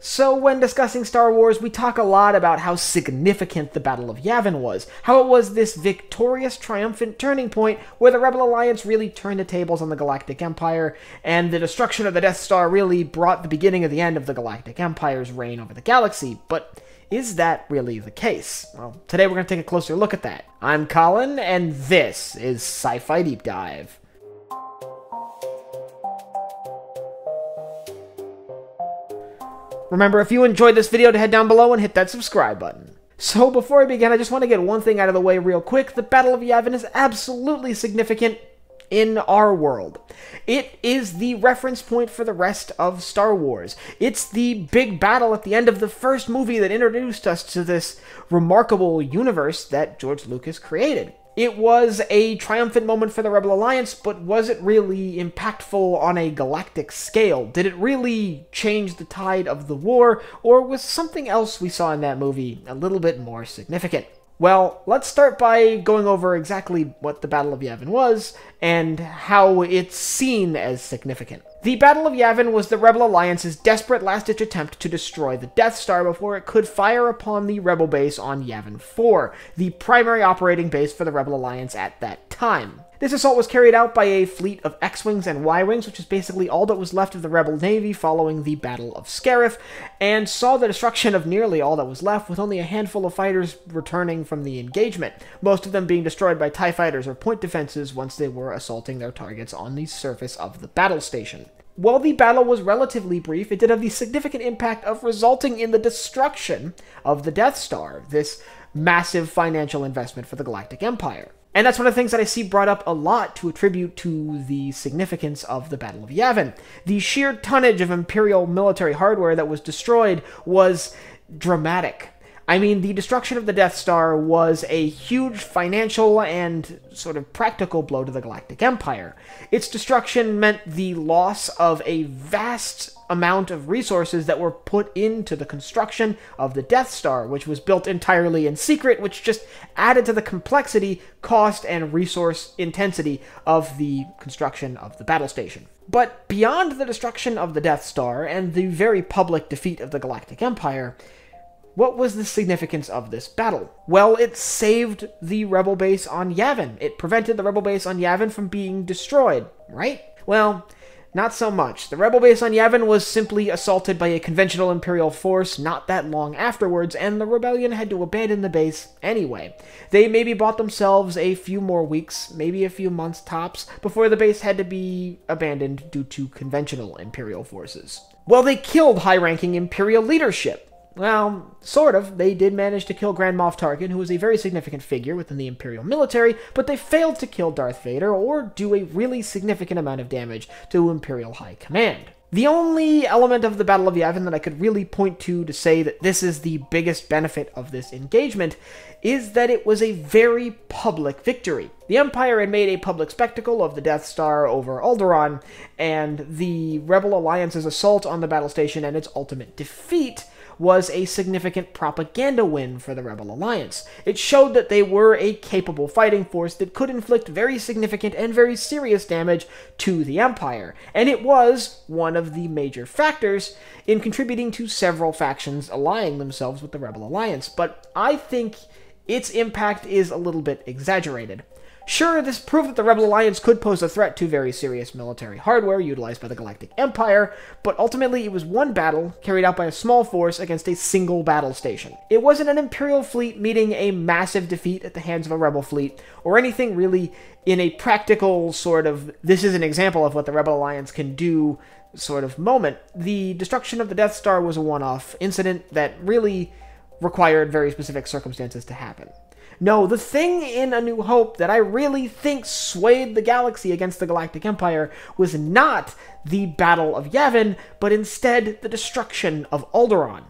So when discussing Star Wars, we talk a lot about how significant the Battle of Yavin was, how it was this victorious, triumphant turning point where the Rebel Alliance really turned the tables on the Galactic Empire, and the destruction of the Death Star really brought the beginning of the end of the Galactic Empire's reign over the galaxy. But is that really the case? Well, today we're going to take a closer look at that. I'm Colin, and this is Sci-Fi Deep Dive. Remember, if you enjoyed this video, to head down below and hit that subscribe button. So before I begin, I just want to get one thing out of the way real quick. The Battle of Yavin is absolutely significant in our world. It is the reference point for the rest of Star Wars. It's the big battle at the end of the first movie that introduced us to this remarkable universe that George Lucas created. It was a triumphant moment for the Rebel Alliance, but was it really impactful on a galactic scale? Did it really change the tide of the war, or was something else we saw in that movie a little bit more significant? Well, let's start by going over exactly what the Battle of Yavin was, and how it's seen as significant. The Battle of Yavin was the Rebel Alliance's desperate last-ditch attempt to destroy the Death Star before it could fire upon the Rebel base on Yavin 4, the primary operating base for the Rebel Alliance at that time. This assault was carried out by a fleet of X-Wings and Y-Wings, which is basically all that was left of the Rebel Navy following the Battle of Scarif, and saw the destruction of nearly all that was left, with only a handful of fighters returning from the engagement, most of them being destroyed by TIE fighters or point defenses once they were assaulting their targets on the surface of the battle station. While the battle was relatively brief, it did have the significant impact of resulting in the destruction of the Death Star, this massive financial investment for the Galactic Empire. And that's one of the things that I see brought up a lot to attribute to the significance of the Battle of Yavin. The sheer tonnage of Imperial military hardware that was destroyed was dramatic. I mean, the destruction of the Death Star was a huge financial and sort of practical blow to the Galactic Empire. Its destruction meant the loss of a vast amount of resources that were put into the construction of the Death Star, which was built entirely in secret, which just added to the complexity, cost, and resource intensity of the construction of the battle station. But beyond the destruction of the Death Star and the very public defeat of the Galactic Empire, what was the significance of this battle? Well, it saved the Rebel base on Yavin. It prevented the Rebel base on Yavin from being destroyed, right? Well, not so much. The Rebel base on Yavin was simply assaulted by a conventional Imperial force not that long afterwards, and the rebellion had to abandon the base anyway. They maybe bought themselves a few more weeks, maybe a few months tops, before the base had to be abandoned due to conventional Imperial forces. Well, they killed high-ranking Imperial leadership. Well, sort of. They did manage to kill Grand Moff Tarkin, who was a very significant figure within the Imperial military, but they failed to kill Darth Vader or do a really significant amount of damage to Imperial High Command. The only element of the Battle of Yavin that I could really point to say that this is the biggest benefit of this engagement is that it was a very public victory. The Empire had made a public spectacle of the Death Star over Alderaan, and the Rebel Alliance's assault on the battle station and its ultimate defeat was a significant propaganda win for the Rebel Alliance. It showed that they were a capable fighting force that could inflict very significant and very serious damage to the Empire, and it was one of the major factors in contributing to several factions allying themselves with the Rebel Alliance, but I think its impact is a little bit exaggerated. Sure, this proved that the Rebel Alliance could pose a threat to very serious military hardware utilized by the Galactic Empire, but ultimately it was one battle carried out by a small force against a single battle station. It wasn't an Imperial fleet meeting a massive defeat at the hands of a Rebel fleet, or anything really in a practical sort of, this is an example of what the Rebel Alliance can do sort of moment. The destruction of the Death Star was a one-off incident that really required very specific circumstances to happen. No, the thing in A New Hope that I really think swayed the galaxy against the Galactic Empire was not the Battle of Yavin, but instead the destruction of Alderaan.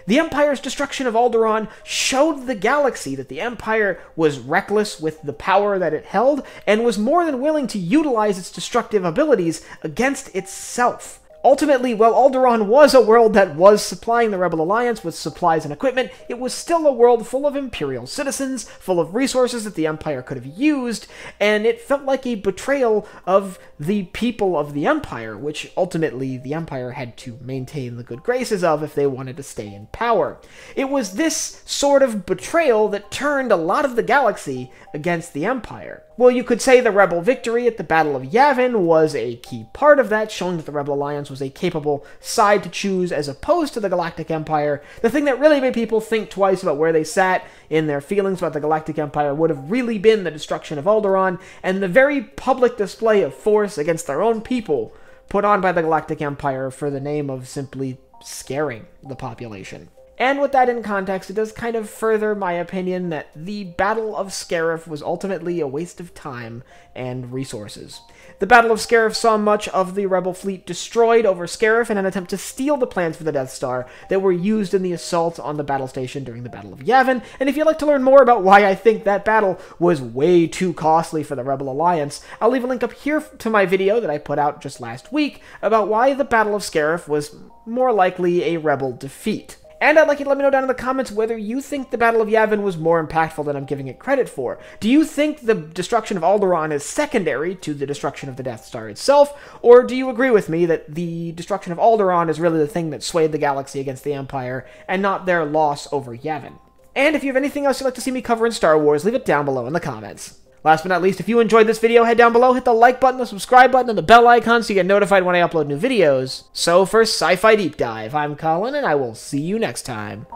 The Empire's destruction of Alderaan showed the galaxy that the Empire was reckless with the power that it held, and was more than willing to utilize its destructive abilities against itself. Ultimately, while Alderaan was a world that was supplying the Rebel Alliance with supplies and equipment, it was still a world full of Imperial citizens, full of resources that the Empire could have used, and it felt like a betrayal of the people of the Empire, which ultimately the Empire had to maintain the good graces of if they wanted to stay in power. It was this sort of betrayal that turned a lot of the galaxy against the Empire. Well, you could say the Rebel victory at the Battle of Yavin was a key part of that, showing that the Rebel Alliance was a capable side to choose as opposed to the Galactic Empire. The thing that really made people think twice about where they sat in their feelings about the Galactic Empire would have really been the destruction of Alderaan and the very public display of force against their own people put on by the Galactic Empire for the name of simply scaring the population. And with that in context, it does kind of further my opinion that the Battle of Scarif was ultimately a waste of time and resources. The Battle of Scarif saw much of the Rebel fleet destroyed over Scarif in an attempt to steal the plans for the Death Star that were used in the assault on the battle station during the Battle of Yavin, and if you'd like to learn more about why I think that battle was way too costly for the Rebel Alliance, I'll leave a link up here to my video that I put out just last week about why the Battle of Scarif was more likely a Rebel defeat. And I'd like you to let me know down in the comments whether you think the Battle of Yavin was more impactful than I'm giving it credit for. Do you think the destruction of Alderaan is secondary to the destruction of the Death Star itself, or do you agree with me that the destruction of Alderaan is really the thing that swayed the galaxy against the Empire, and not their loss over Yavin? And if you have anything else you'd like to see me cover in Star Wars, leave it down below in the comments. Last but not least, if you enjoyed this video, head down below, hit the like button, the subscribe button, and the bell icon so you get notified when I upload new videos. So for Sci-Fi Deep Dive, I'm Colin, and I will see you next time.